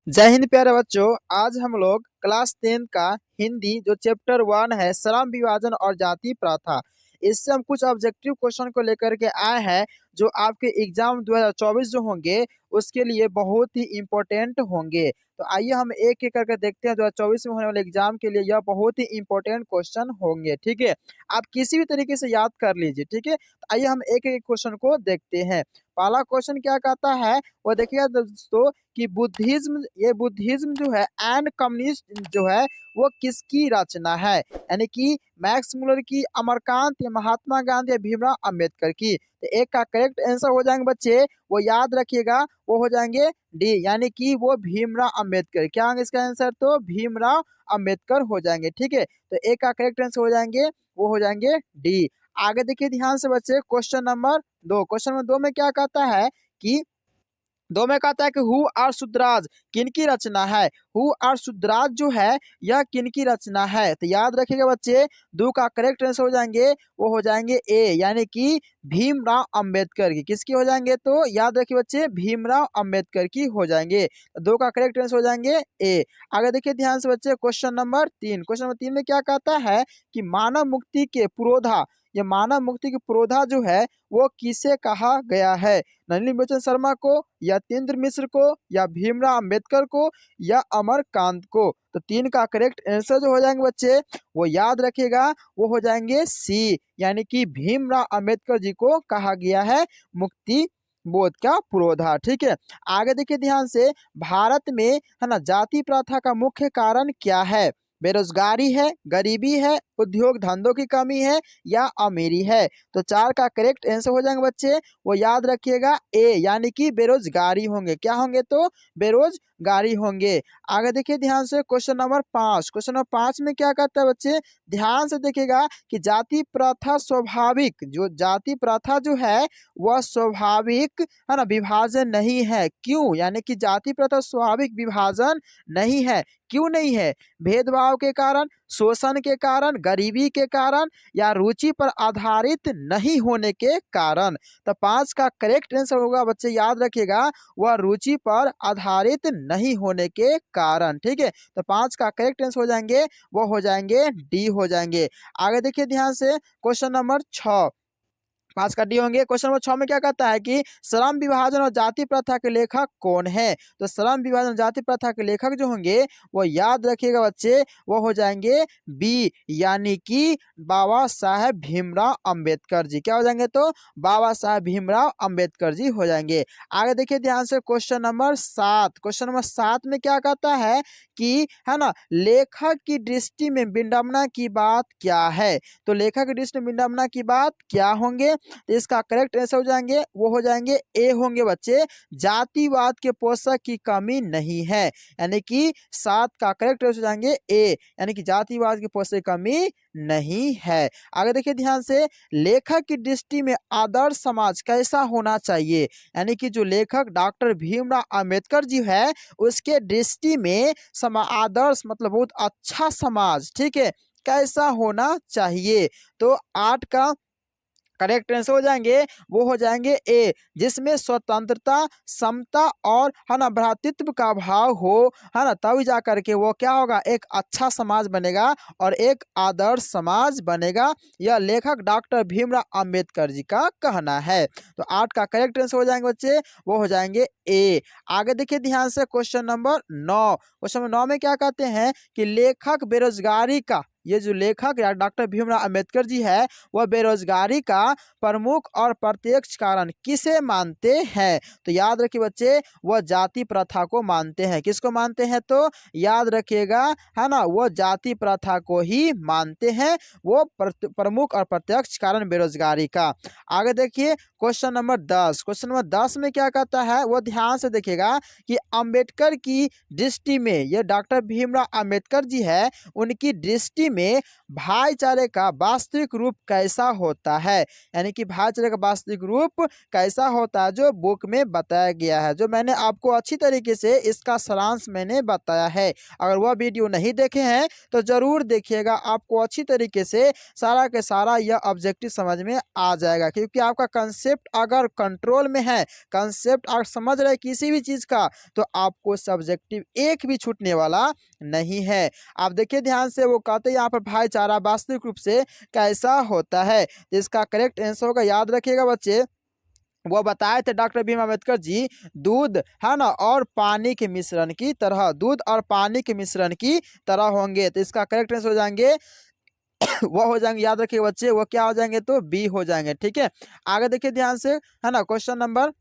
जय हिंद प्यारे बच्चों। आज हम लोग क्लास 10 का हिंदी जो चैप्टर 1 है श्रम विभाजन और जाति प्रथा, इससे हम कुछ ऑब्जेक्टिव क्वेश्चन को लेकर के आए हैं जो आपके एग्जाम 2024 जो होंगे उसके लिए बहुत ही इम्पोर्टेंट होंगे। तो आइए हम एक एक करके देखते हैं 2024 में होने वाले एग्जाम के लिए यह बहुत ही इम्पोर्टेंट क्वेश्चन होंगे। ठीक है, आप किसी भी तरीके से याद कर लीजिए। ठीक है, तो आइए हम एक एक क्वेश्चन को देखते हैं। पहला क्वेश्चन क्या कहता है वो देखिएगा दोस्तों कि बुद्धिज्म जो है एंड कम्युनिस्ट जो है वो किसकी रचना है, यानी कि मैक्स मुलर की, अमरकांत या महात्मा गांधी या भीमराव अंबेडकर की। तो एक का करेक्ट आंसर हो जाएंगे बच्चे, वो याद रखिएगा, वो हो जाएंगे डी, यानी कि वो भीमराव अंबेडकर। क्या होंगे इसका आंसर? तो भीमराव अंबेडकर हो जाएंगे। ठीक है, तो एक का करेक्ट आंसर हो जाएंगे, वो हो जाएंगे डी। आगे देखिए ध्यान से बच्चे, क्वेश्चन नंबर 2। क्वेश्चन नंबर 2 में क्या कहता है कि दो में कहता है कि हु आर शुद्राज किनकी रचना है। हु आर शुद्राज जो है यह किनकी रचना है। तो याद रखिएगा बच्चे, दो का करेक्ट आंसर हो जाएंगे, वो हो जाएंगे ए, यानी कि भीमराव अंबेडकर की। किसकी हो जाएंगे? तो याद रखिए बच्चे, भीमराव अंबेडकर की हो जाएंगे। तो दो का करेक्ट आंसर हो जाएंगे ए। आगे देखिए ध्यान से बच्चे, क्वेश्चन नंबर 3। क्वेश्चन नंबर 3 में क्या कहता है कि मानव मुक्ति के पुरोधा, ये मानव मुक्ति के पुरोधा जो है वो किसे कहा गया है? नलिनी शर्मा को, या तेंद्र मिश्र को, या भीमराव अंबेडकर को, या अमरकांत को। तो 3 का करेक्ट आंसर जो हो जाएंगे बच्चे, वो याद रखिएगा, वो हो जाएंगे सी, यानी कि भीमराव अंबेडकर जी को कहा गया है मुक्ति बोध का पुरोधा। ठीक है, आगे देखिए ध्यान से, भारत में है ना जाति प्रथा का मुख्य कारण क्या है? बेरोजगारी है, गरीबी है, उद्योग धंधों की कमी है, या अमीरी है। तो 4 का करेक्ट आंसर हो जाएंगे बच्चे, वो याद रखिएगा ए, यानी कि बेरोजगारी होंगे। क्या होंगे? तो बेरोजगारी होंगे। आगे देखिए ध्यान से, क्वेश्चन नंबर 5। क्वेश्चन नंबर 5 में क्या कहता है बच्चे, ध्यान से देखिएगा कि जाति प्रथा स्वाभाविक, जो जाति प्रथा जो है वह स्वाभाविक है ना विभाजन नहीं है। क्यों? यानी कि जाति प्रथा स्वाभाविक विभाजन नहीं है। क्यों नहीं है? भेदभाव के कारण, शोषण के कारण, गरीबी के कारण, या रुचि पर आधारित नहीं होने के कारण। तो 5 का करेक्ट आंसर होगा बच्चे, याद रखिएगा, वह रुचि पर आधारित नहीं होने के कारण। ठीक है, तो 5 का करेक्ट आंसर हो जाएंगे, वो हो जाएंगे डी हो जाएंगे। आगे देखिए ध्यान से, क्वेश्चन नंबर 6। 5 का डी होंगे। क्वेश्चन नंबर 6 में क्या कहता है कि श्रम विभाजन और जाति प्रथा के लेखक कौन है? तो श्रम विभाजन और जाति प्रथा के लेखक जो होंगे वो याद रखिएगा बच्चे, वो हो जाएंगे बी, यानी कि बाबा साहेब भीमराव अंबेडकर जी। क्या हो जाएंगे? तो बाबा साहेब भीमराव अंबेडकर जी हो जाएंगे। आगे देखिए ध्यान से, क्वेश्चन नंबर 7। क्वेश्चन नंबर 7 में क्या कहता है कि है ना लेखक की दृष्टि में विडंबना की बात क्या है? तो लेखक की दृष्टि में विडंबना की बात क्या होंगे? तो इसका करेक्ट आंसर हो जाएंगे, वो हो जाएंगे ए होंगे बच्चे, जातिवाद के पोषक की कमी नहीं है। यानी कि 7 का करेक्ट आंसर हो जाएंगे ए, यानी कि जातिवाद के पोषक की कमी नहीं है। आगे देखिए ध्यान से, लेखक की दृष्टि में आदर्श समाज कैसा होना चाहिए? यानी कि जो लेखक डॉक्टर भीमराव अंबेडकर जी है उसके दृष्टि में आदर्श मतलब बहुत अच्छा समाज, ठीक है, कैसा होना चाहिए? तो 8 का करेक्ट आंसर हो जाएंगे, वो हो जाएंगे ए, जिसमें स्वतंत्रता, समता और है ना भ्रातृत्व का भाव हो, है ना, तभी जा करके वो क्या होगा, एक अच्छा समाज बनेगा और एक आदर्श समाज बनेगा। यह लेखक डॉक्टर भीमराव अंबेडकर जी का कहना है। तो 8 का करेक्ट आंसर हो जाएंगे बच्चे, वो हो जाएंगे ए। आगे देखिए ध्यान से, क्वेश्चन नंबर 9। क्वेश्चन नंबर 9 में क्या कहते हैं कि लेखक बेरोजगारी का, ये जो लेखक या डॉक्टर भीमराव अंबेडकर जी है वह बेरोजगारी का प्रमुख और प्रत्यक्ष कारण किसे मानते हैं? तो याद रखिए बच्चे, वह जाति प्रथा को मानते हैं। किसको मानते हैं? तो याद रखिएगा, है ना, वह जाति प्रथा को ही मानते हैं, वो प्रमुख और प्रत्यक्ष कारण बेरोजगारी का। आगे देखिए क्वेश्चन नंबर 10। क्वेश्चन नंबर 10 में क्या कहता है वो ध्यान से देखिएगा कि अंबेडकर की दृष्टि में, ये डॉक्टर भीमराव अंबेडकर जी है उनकी दृष्टि हिंदी में भाईचारे का वास्तविक रूप कैसा होता है, यानी कि भाईचारे का वास्तविक रूप कैसा होता है, जो बुक में बताया गया है, जो मैंने आपको अच्छी तरीके से इसका सारांश मैंने बताया है। अगर वह वीडियो नहीं देखे हैं तो जरूर देखिएगा, आपको अच्छी तरीके से सारा के सारा यह ऑब्जेक्टिव समझ में आ जाएगा, क्योंकि आपका कंसेप्ट अगर कंट्रोल में है, कंसेप्ट आप समझ रहे किसी भी चीज का, तो आपको सब्जेक्टिव एक भी छूटने वाला नहीं है। आप देखिए ध्यान से, वो कहते हैं यहाँ पर भाईचारा वास्तविक रूप से कैसा होता है, तो इसका करेक्ट आंसर होगा, याद रखिएगा बच्चे, वो बताए थे डॉक्टर भीम अम्बेडकर जी, दूध है ना और पानी के मिश्रण की तरह, दूध और पानी के मिश्रण की तरह होंगे। तो इसका करेक्ट आंसर हो जाएंगे वो हो जाएंगे, याद रखिए बच्चे, वो क्या हो जाएंगे, तो बी हो जाएंगे। ठीक है, आगे देखिए ध्यान से, है ना, क्वेश्चन नंबर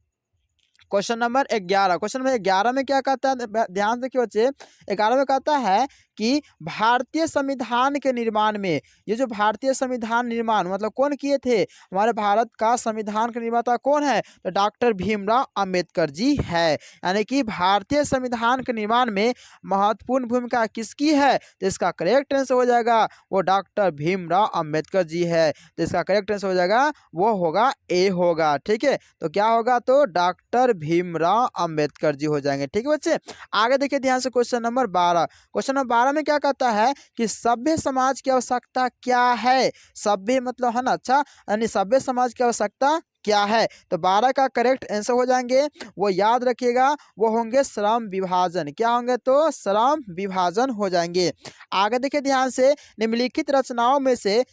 11, क्वेश्चन नंबर 11 में क्या कहता है, ध्यान से देखिए बच्चे, 11 में कहता है कि भारतीय संविधान के निर्माण में, ये जो भारतीय संविधान निर्माण मतलब कौन किए थे, हमारे भारत का संविधान का निर्माता कौन है, तो डॉक्टर भीमराव अंबेडकर जी है। यानी कि भारतीय संविधान के निर्माण में महत्वपूर्ण भूमिका किसकी है, तो इसका करेक्ट आंसर हो जाएगा वो डॉक्टर भीमराव अंबेडकर जी है। तो इसका करेक्ट आंसर हो जाएगा वो होगा ए होगा। ठीक है, तो क्या होगा, तो डॉक्टर भीमराव अंबेडकर जी हो जाएंगे। ठीक है बच्चे, आगे देखिए ध्यान से, क्वेश्चन नंबर 12, क्वेश्चन नंबर 12 में क्या कहता है कि सभ्य समाज की आवश्यकता क्या है, सभ्य मतलब है ना, अच्छा, यानी सभ्य समाज की आवश्यकता क्या है, तो 12 का करेक्ट आंसर हो जाएंगे, वो याद रखिएगा, वो होंगे श्रम विभाजन। क्या होंगे, तो श्रम विभाजन हो जाएंगे। आगे देखिए ध्यान से, निम्नलिखित रचनाओं में से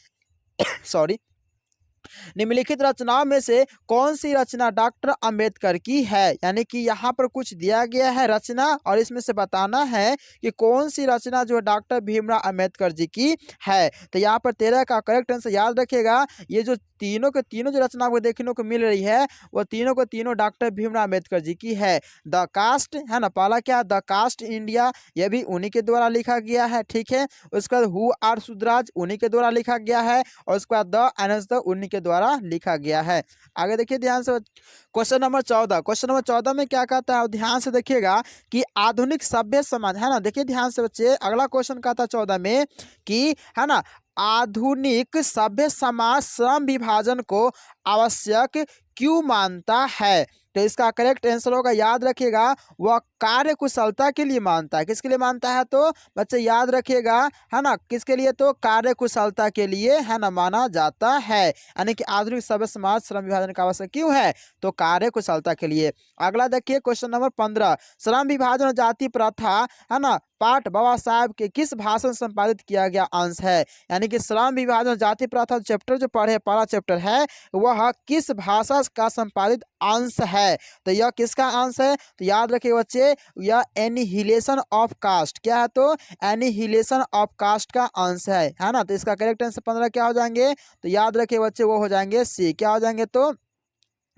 सॉरी, निम्नलिखित रचनाओं में से कौन सी रचना डॉक्टर अंबेडकर की है, यानी कि यहाँ पर कुछ दिया गया है रचना और इसमें से बताना है कि कौन सी रचना जो डॉक्टर भीमराव अंबेडकर जी की है। तो यहाँ पर 13 का करेक्ट आंसर याद रखिएगा, ये जो तीनों के तीनों जो रचना को देखने को मिल रही है वो तीनों को तीनों डॉक्टर भीमराव अंबेडकर जी की है। द कास्ट है ना, पहला क्या, द कास्ट इंडिया, ये भी उन्हीं के द्वारा लिखा गया है। ठीक है, उसके बाद हु आर सुधराज उन्हीं के द्वारा लिखा गया है, और उसके बाद द एनएस द उन्हीं के द्वारा लिखा गया है। आगे देखिए ध्यान से, क्वेश्चन नंबर 14, क्वेश्चन नंबर 14 में क्या कहता है, ध्यान से देखिएगा कि आधुनिक सभ्य समाज, है ना, देखिए ध्यान से बच्चे, अगला क्वेश्चन कहता है 14 में कि, है ना, आधुनिक सभ्य समाज श्रम विभाजन को आवश्यक क्यों मानता है, तो इसका करेक्ट आंसर होगा, याद रखिएगा, वह कार्य कुशलता के लिए मानता है। किसके लिए मानता है, तो बच्चे याद रखिएगा, है ना, किसके लिए, तो कार्य कुशलता के लिए, है ना, माना जाता है। यानी कि आधुनिक सभ्य समाज श्रम विभाजन का आवश्यक क्यों है, तो कार्य कुशलता के लिए। अगला देखिए क्वेश्चन नंबर 15, श्रम विभाजन और जाति प्रथा, है ना, पाठ बाबा साहब के किस भाषण संपादित किया गया अंश है, यानी कि श्रम विभाजन और जाति प्रथा चैप्टर जो पढ़े, पहला चैप्टर है, वह किस भाषा का संपादित अंश है, तो यह किसका अंश है, तो याद रखिए बच्चे, यह एनिहिलेशन ऑफ कास्ट, क्या है, तो एनिहिलेशन ऑफ कास्ट का अंश है ना। तो इसका करेक्ट आंसर 15 क्या हो जाएंगे, तो याद रखिए बच्चे, वो हो जाएंगे सी, क्या हो जाएंगे, तो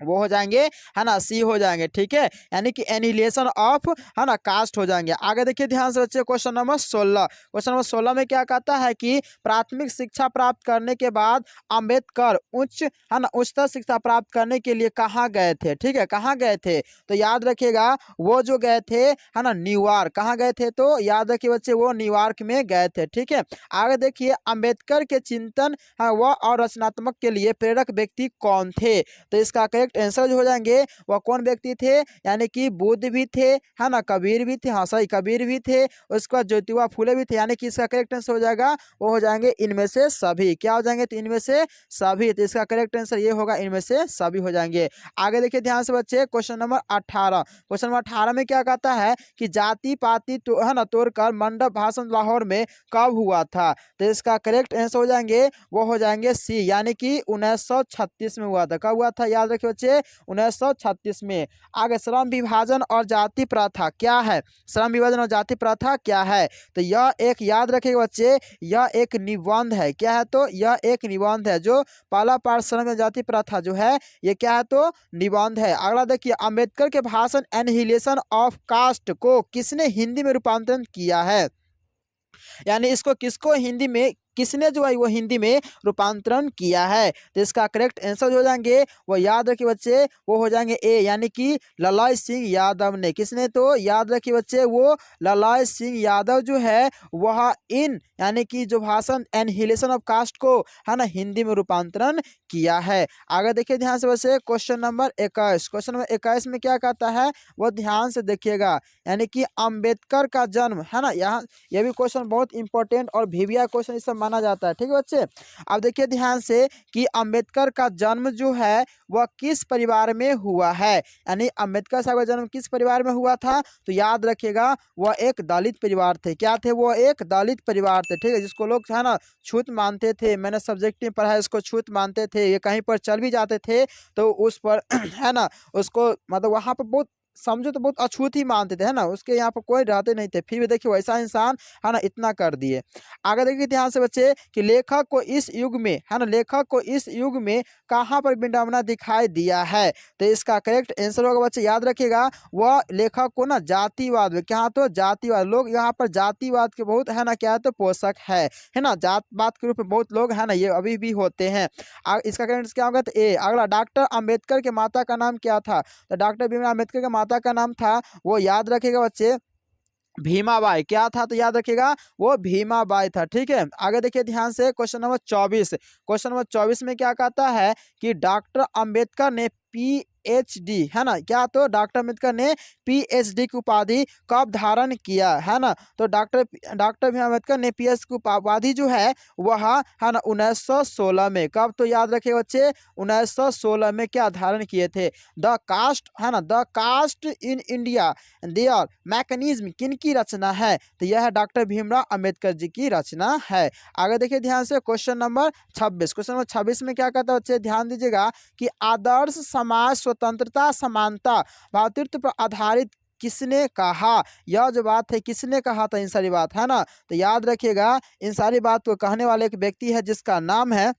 वो हो जाएंगे, है ना, सी हो जाएंगे। ठीक है, यानी कि एनिहिलेशन ऑफ, है ना, कास्ट हो जाएंगे। आगे देखिए ध्यान से बच्चे, क्वेश्चन नंबर 16, क्वेश्चन नंबर 16 में क्या कहता है कि प्राथमिक शिक्षा प्राप्त करने के बाद अंबेडकर है ना, उच्चतर शिक्षा प्राप्त करने के लिए कहाँ गए थे। ठीक है, कहाँ गए थे, तो याद रखिएगा, वो जो गए थे, है ना, न्यूयॉर्क, कहाँ गए थे, तो याद रखिए बच्चे, वो न्यूयॉर्क में गए थे। ठीक है, आगे देखिए, अंबेडकर के चिंतन, हाँ, वह और रचनात्मक के लिए प्रेरक व्यक्ति कौन थे, तो इसका आंसर जो हो जाएंगे, वह कौन व्यक्ति थे, यानी कि बुद्ध भी थे, है ना, कबीर भी थे, हाँ सही, कबीर भी थे, उसके बाद ज्योतिबा फूले भी थे, यानी कि इसका करेक्ट आंसर हो जाएगा, वो हो जाएंगे इनमें से सभी। क्या हो जाएंगे, तो इनमें से सभी, तो इसका करेक्ट आंसर ये होगा, इनमें से सभी हो जाएंगे। आगे देखिए ध्यान से बच्चे, क्वेश्चन नंबर 18, क्वेश्चन नंबर 18 में क्या कहता है कि जाति पाति तो, है ना, तोड़कर मंडप भाषण लाहौर में कब हुआ था, तो इसका करेक्ट आंसर हो जाएंगे, वो हो जाएंगे सी, यानी कि 1936 में हुआ था। कब हुआ था, याद रखिए बच्चे, 1936 में। आगे श्रम विभाजन और जाति प्रथा क्या है, श्रम विभाजन और जाति प्रथा क्या है, तो यह एक, याद रखिएगा बच्चे, यह एक निबंध है। क्या है, तो यह एक निबंध है, जो पहला पार्ट श्रम जाति प्रथा जो है ये क्या है, तो निबंध है। अगला देखिए, अंबेडकर के भाषण एनिहिलेशन ऑफ कास्ट को किसने हिंदी में रूपांतरण किया है, यानी इसको किसको हिंदी में किसने जो है वो हिंदी में रूपांतरण किया है? तो इसका करेक्ट आंसर हो जाएंगे वो याद रखिए बच्चे, वो हो जाएंगे ए यानी कि ललाय सिंह यादव ने। किसने? तो याद रखिए बच्चे, वो ललाय सिंह यादव जो है वह इन यानी कि जो भाषण एनहिलेशन ऑफ कास्ट को है ना हिंदी में रूपांतरण किया है। आगे देखिए ध्यान से बच्चे, क्वेश्चन नंबर 21। क्वेश्चन नंबर 21 में क्या कहता है वो ध्यान से देखिएगा, यानी कि अंबेडकर का जन्म है ना, यहाँ ये भी क्वेश्चन बहुत इंपॉर्टेंट और वीवीआई क्वेश्चन इस सब माना जाता है। ठीक है बच्चे, अब देखिए ध्यान से कि अंबेडकर का जन्म जो है वह किस परिवार में हुआ है, यानी अंबेडकर साहब का जन्म किस परिवार में हुआ था? तो याद रखिएगा वह एक दलित परिवार थे। क्या थे? वो एक दलित परिवार थे। ठीक है, जिसको लोग है ना छूत मानते थे, मैंने सब्जेक्ट में पढ़ा है, इसको छूत मानते थे। ये कहीं पर चल भी जाते थे तो उस पर है ना उसको मतलब वहां पर बहुत समझो तो बहुत अछूत ही मानते थे, है ना, उसके यहाँ पर कोई रहते नहीं थे, फिर भी देखिए वैसा इंसान है ना इतना कर दिए। आगे देखिए ध्यान से बच्चे कि लेखक को इस युग में है ना, लेखक को इस युग में कहाँ पर विडंबना दिखाई दिया है? तो इसका करेक्ट आंसर होगा बच्चे, याद रखिएगा, वह लेखक को ना जातिवाद में, क्या तो जातिवाद, लोग यहाँ पर जातिवाद के बहुत है ना क्या है तो पोषक है ना, जात पात के रूप में बहुत लोग है ना ये अभी भी होते हैं। इसका करेक्ट क्या होगा? तो ए। अगला, डॉक्टर अंबेडकर के माता का नाम क्या था? तो डॉक्टर भीमराव अम्बेडकर के माता का नाम था, वो याद रखिएगा बच्चे, भीमाबाई। क्या था? तो याद रखिएगा वो भीमाबाई था। ठीक है, आगे देखिए ध्यान से, क्वेश्चन नंबर 24। क्वेश्चन नंबर 24 में क्या कहता है कि डॉक्टर अंबेडकर ने पीएचडी है ना, क्या तो डॉक्टर अंबेडकर ने पीएचडी की उपाधि कब धारण किया है ना? तो डॉक्टर डॉक्टर भीम अम्बेडकर ने पीएच की उपाधि जो है वह है ना 1916 में। कब? तो याद रखिए बच्चे 1916 में क्या धारण किए थे? द कास्ट है ना, the caste in India their mechanism किन की रचना है? तो यह है डॉक्टर भीमराव अंबेडकर जी की रचना है। आगे देखिए ध्यान से, क्वेश्चन नंबर 26। क्वेश्चन नंबर 26 में क्या कहता है बच्चे, ध्यान दीजिएगा कि आदर्श समाज स्वतंत्रता समानता भातृत्व पर आधारित किसने कहा? यह जो बात है किसने कहा था इन सारी बात है ना, तो याद रखिएगा इन सारी बात को कहने वाले एक व्यक्ति है जिसका नाम है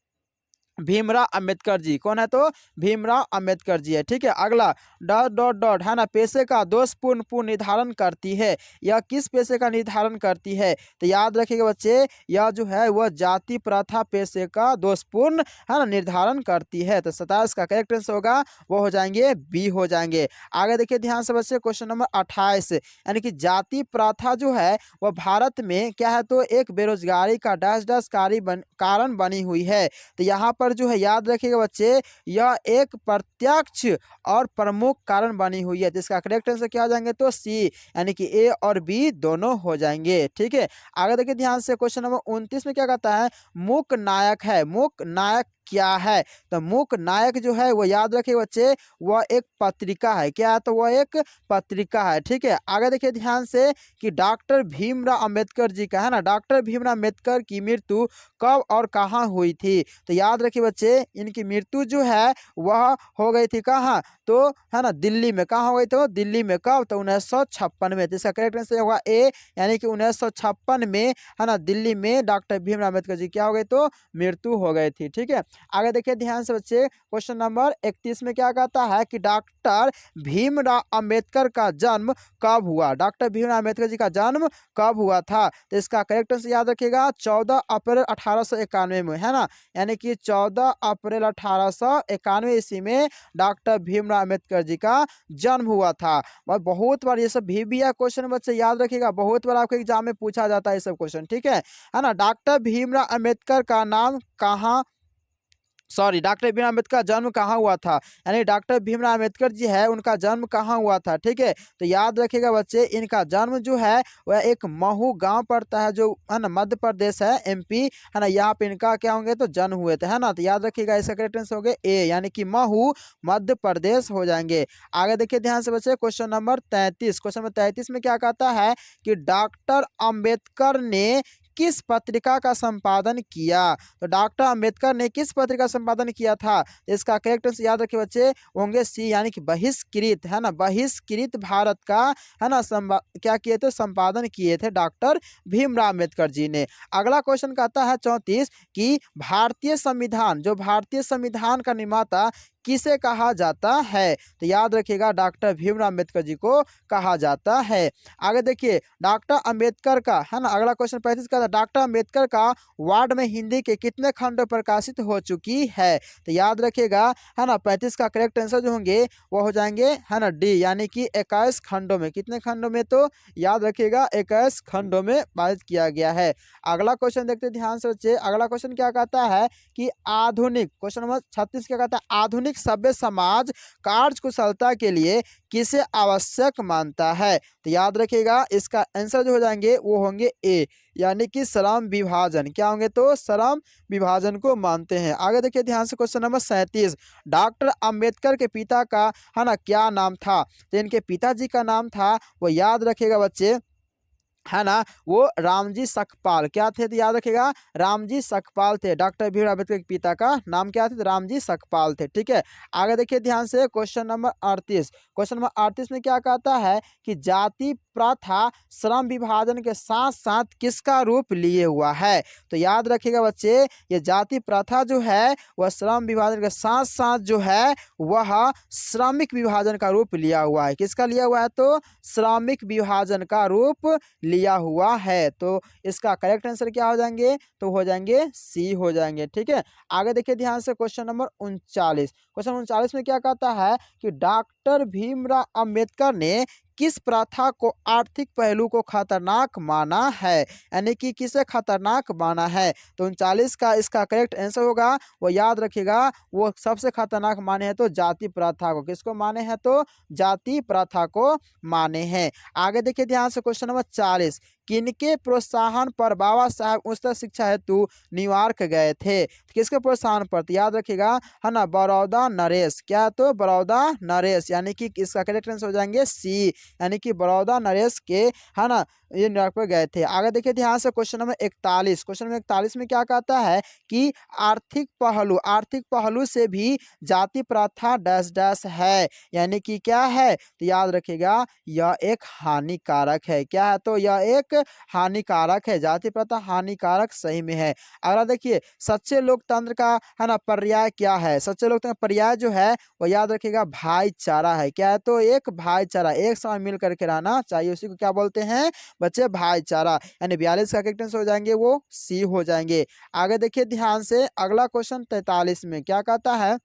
भीमराव अंबेडकर जी। कौन है? तो भीमराव अंबेडकर जी है। ठीक है, अगला, डॉट डॉट डॉट है ना पेशे का दोषपूर्ण पूर्ण निर्धारण करती है, यह किस पेशे का निर्धारण करती है? तो याद रखिएगा बच्चे, यह जो है वह जाति प्रथा पेशे का दोषपूर्ण है ना निर्धारण करती है। तो 27 का करेक्ट आंसर होगा वो हो जाएंगे बी हो जाएंगे। आगे देखिए ध्यान से बच्चे, क्वेश्चन नंबर 28, यानी कि जाति प्रथा जो है वह भारत में क्या है तो एक बेरोजगारी का डैश डैश कारण बनी हुई है। तो यहाँ पर जो है याद रखिएगा बच्चे, यह एक प्रत्यक्ष और प्रमुख कारण बनी हुई है। तो इसका करेक्ट आंसर क्या हो जाएंगे? तो सी, यानी कि ए और बी दोनों हो जाएंगे। ठीक है, आगे देखिए ध्यान से, क्वेश्चन नंबर 29 में क्या कहता है, मूक नायक है, मूक नायक क्या है? तो मूक नायक जो है वो याद रखिए बच्चे, वह एक पत्रिका है। क्या है? तो वह एक पत्रिका है। ठीक है, आगे देखिए ध्यान से कि डॉक्टर भीमराव अंबेडकर जी का है ना, डॉक्टर भीमराव अंबेडकर की मृत्यु कब और कहाँ हुई थी? तो याद रखिए बच्चे, इनकी मृत्यु जो है वह हो गई थी कहाँ? तो है ना दिल्ली में। कहाँ हो गई? तो दिल्ली में। कब? तो 1956 में। तो इसका करेक्ट आंसर होगा ए, यानी कि 1956 में है ना दिल्ली में डॉक्टर भीमराव अम्बेडकर जी क्या हो गई? तो मृत्यु हो गई थी। ठीक है, आगे देखिए ध्यान से बच्चे, क्वेश्चन नंबर 31 में क्या कहता है कि डॉक्टर भीमराव अंबेडकर का जन्म कब हुआ? डॉक्टर भीमराव अम्बेडकर जी का जन्म कब हुआ था? तो इसका करेक्ट आंसर याद रखिएगा 14 अप्रैल 1891 में, है ना, यानी कि 14 अप्रैल 1891 ईस्वी में डॉक्टर भीमराव अम्बेडकर जी का जन्म हुआ था। और बहुत बार ये सब वीवीआई क्वेश्चन बच्चे याद रखिएगा, बहुत बार आपके एग्जाम में पूछा जाता है ये सब क्वेश्चन। ठीक है ना, डॉक्टर भीमराव अम्बेडकर का नाम कहाँ डॉक्टर भीमराव अम्बेडकर का जन्म कहाँ हुआ था, यानी डॉक्टर भीमराव अम्बेडकर जी है उनका जन्म कहाँ हुआ था? ठीक है, तो याद रखिएगा बच्चे, इनका जन्म जो है वह एक महू गांव पड़ता है जो है ना मध्य प्रदेश है, एमपी है ना, यहाँ पे इनका क्या होंगे तो जन्म हुए थे, है ना। तो याद रखिएगा इसका करेक्ट आंसर हो गए ए, यानी कि महू मध्य प्रदेश हो जाएंगे। आगे देखिए ध्यान से बच्चे, क्वेश्चन नंबर 33। क्वेश्चन नंबर 33 में क्या कहता है कि डॉक्टर अंबेडकर ने किस पत्रिका का संपादन किया? तो डॉक्टर अंबेडकर ने किस पत्रिका का संपादन किया था? इसका करेक्ट आंसर याद रखिए बच्चे होंगे सी, यानी कि बहिष्कृत, है ना, बहिष्कृत भारत का है ना क्या किए थे? संपादन किए थे डॉक्टर भीमराव अम्बेडकर जी ने। अगला क्वेश्चन कहता है 34 कि भारतीय संविधान, जो भारतीय संविधान का निर्माता किसे कहा जाता है? तो याद रखिएगा डॉक्टर भीमराव अम्बेडकर जी को कहा जाता है। आगे देखिए डॉक्टर अम्बेडकर का, है ना, अगला क्वेश्चन 35 का था, डॉक्टर अम्बेडकर का वार्ड में हिंदी के कितने खंड प्रकाशित हो चुकी है? तो याद रखिएगा, है ना, 35 का करेक्ट आंसर जो होंगे वो हो जाएंगे, है ना, डी, यानी कि 21 खंडों में। कितने खंडों में? तो याद रखिएगा 21 खंडों में पारित किया गया है। अगला क्वेश्चन देखते हैं, ध्यान से बच्चे। अगला क्वेश्चन क्या कहता है कि आधुनिक, क्वेश्चन नंबर 36 क्या कहता है, आधुनिक सभ्य समाज कार्य कुशलता के लिए किसे आवश्यक मानता है? तो याद रखिएगा इसका आंसर जो हो जाएंगे वो होंगे ए, यानी कि श्रम विभाजन। क्या होंगे? तो श्रम विभाजन को मानते हैं। आगे देखिए ध्यान से, क्वेश्चन नंबर 37, डॉक्टर अंबेडकर के पिता का, है ना, क्या नाम था? तो इनके पिताजी का नाम था, वो याद रखिएगा बच्चे, है ना, वो रामजी सकपाल। क्या थे? तो याद रखिएगा रामजी सकपाल थे। डॉक्टर भीमराव अम्बेडकर के पिता का नाम क्या थे? तो रामजी सकपाल थे। ठीक है, आगे देखिए ध्यान से, क्वेश्चन नंबर 38। क्वेश्चन नंबर 38 में क्या कहता है कि जाति प्रथा श्रम विभाजन के साथ साथ किसका रूप लिए हुआ है? तो याद रखिएगा बच्चे, ये जाति प्रथा जो है वह श्रम विभाजन के साथ साथ जो है वह श्रमिक विभाजन का रूप लिया हुआ है। किसका लिया हुआ है? तो श्रमिक विभाजन का रूप लिया हुआ है। तो इसका करेक्ट आंसर क्या हो जाएंगे? तो हो जाएंगे सी हो जाएंगे। ठीक है, आगे देखिए ध्यान से, क्वेश्चन नंबर 39। क्वेश्चन 39 में क्या कहता है कि डॉक्टर भीमराव अंबेडकर ने किस प्रथा को आर्थिक पहलू को खतरनाक माना है? यानी कि किसे खतरनाक माना है? तो 39 का इसका करेक्ट आंसर होगा, वो याद रखिएगा, वो सबसे खतरनाक माने हैं तो जाति प्रथा को। किसको माने हैं? तो जाति प्रथा को माने हैं। आगे देखिए ध्यान से, क्वेश्चन नंबर 40, किनके प्रोत्साहन पर बाबा साहब उच्चतर शिक्षा हेतु न्यूयॉर्क गए थे? किसके प्रोत्साहन पर? तो याद रखिएगा, है ना, बड़ौदा नरेश। क्या? तो बड़ौदा नरेश, यानी कि इसका करेक्ट आंसर हो जाएंगे सी, यानी कि बड़ौदा नरेश के, है ना, ये न्यूयॉर्क पर गए थे। आगे देखिए ध्यान से, क्वेश्चन नंबर 41। क्वेश्चन नंबर 41 में क्या कहता है कि आर्थिक पहलू से भी जाति प्रथा डैश डैश है, यानी कि क्या है? तो याद रखिएगा यह एक हानिकारक है। क्या है? तो यह एक हानिकारक है। जाति प्रथा हानिकारक सही में है। अगला देखिए, सच्चे लोकतंत्र का, है ना, पर्याय क्या है? सच्चे लोकतंत्र का पर्याय जो है वो याद रखिएगा भाईचारा है। क्या है? तो एक भाईचारा, एक साथ मिल करके रहना चाहिए, उसी को क्या बोलते हैं बच्चे? भाईचारा। यानी 42 का करेक्ट आंसर हो जाएंगे वो सी हो जाएंगे। आगे देखिए ध्यान से, अगला क्वेश्चन 43 में क्या कहता है?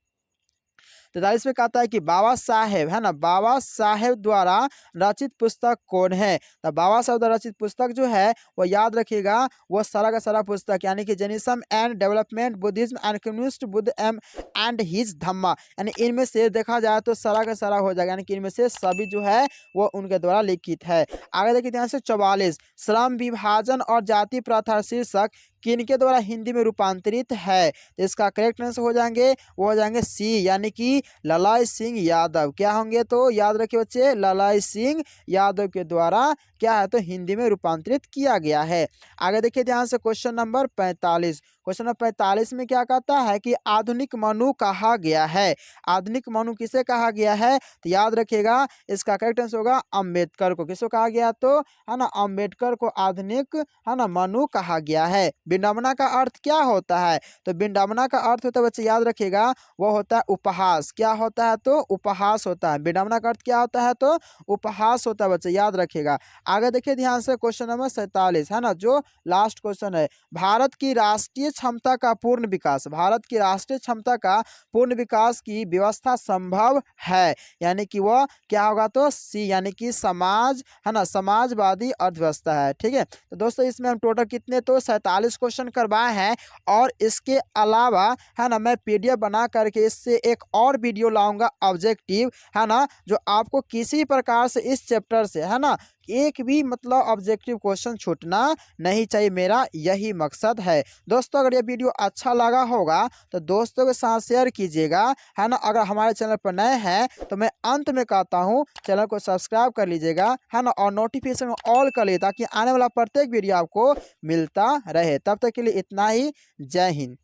43 में कहता है कि बाबा साहेब, है ना, बाबा साहेब द्वारा रचित पुस्तक कौन है? तो बाबा साहेब द्वारा रचित पुस्तक जो है वो याद रखिएगा वो सारा का सारा पुस्तक, यानी कि Jainism and development, Buddhism and communist, Buddha and his Dhamma, यानी इनमें से देखा जाए तो सारा का सारा हो जाएगा, यानी कि इनमें से सभी जो है वो उनके द्वारा लिखित है। आगे देखिए ध्यान से, 44, श्रम विभाजन और जाति प्रथा शीर्षक किनके द्वारा हिंदी में रूपांतरित है? तो इसका करेक्ट आंसर हो जाएंगे वो हो जाएंगे सी, यानी कि ललाई सिंह यादव। क्या होंगे? तो याद रखिए बच्चे, ललाई सिंह यादव के द्वारा क्या है? तो हिंदी में रूपांतरित किया गया है। आगे देखिए ध्यान से, क्वेश्चन नंबर 45। क्वेश्चन नंबर 45 में क्या कहता है कि आधुनिक मनु कहा गया है? आधुनिक मनु किसे कहा गया है? तो याद रखिएगा इसका करेक्ट आंसर होगा अम्बेडकर को। किसको कहा गया? तो, है ना, अम्बेडकर को आधुनिक, है ना, मनु कहा गया है। विडंबना का अर्थ क्या होता है? तो विडंबना का अर्थ होता है बच्चे, याद रखिएगा, वो होता है उपहास। क्या होता है? तो उपहास होता है। विडंबना का अर्थ क्या होता है? तो उपहास होता है बच्चे, याद रखिएगा। आगे देखिए ध्यान से, क्वेश्चन नंबर 47, है ना, जो लास्ट क्वेश्चन है, भारत की राष्ट्रीय क्षमता का पूर्ण विकास, भारत की राष्ट्रीय क्षमता का पूर्ण विकास की व्यवस्था संभव है, यानी कि वह क्या होगा? तो सी, यानी कि समाज, है ना, समाजवादी अर्थव्यवस्था है। ठीक है, तो दोस्तों इसमें हम टोटल कितने तो 47 क्वेश्चन करवाए हैं, और इसके अलावा, है ना, मैं पीडीएफ बना करके इससे एक और वीडियो लाऊंगा ऑब्जेक्टिव, है ना, जो आपको किसी प्रकार से इस चैप्टर से, है ना, एक भी मतलब ऑब्जेक्टिव क्वेश्चन छूटना नहीं चाहिए, मेरा यही मकसद है। दोस्तों अगर ये वीडियो अच्छा लगा होगा तो दोस्तों के साथ शेयर कीजिएगा, है ना। अगर हमारे चैनल पर नए हैं तो मैं अंत में कहता हूँ चैनल को सब्सक्राइब कर लीजिएगा, है ना, और नोटिफिकेशन ऑल कर लीजिए, ताकि आने वाला प्रत्येक वीडियो आपको मिलता रहे। तब तक के लिए इतना ही। जय हिंद।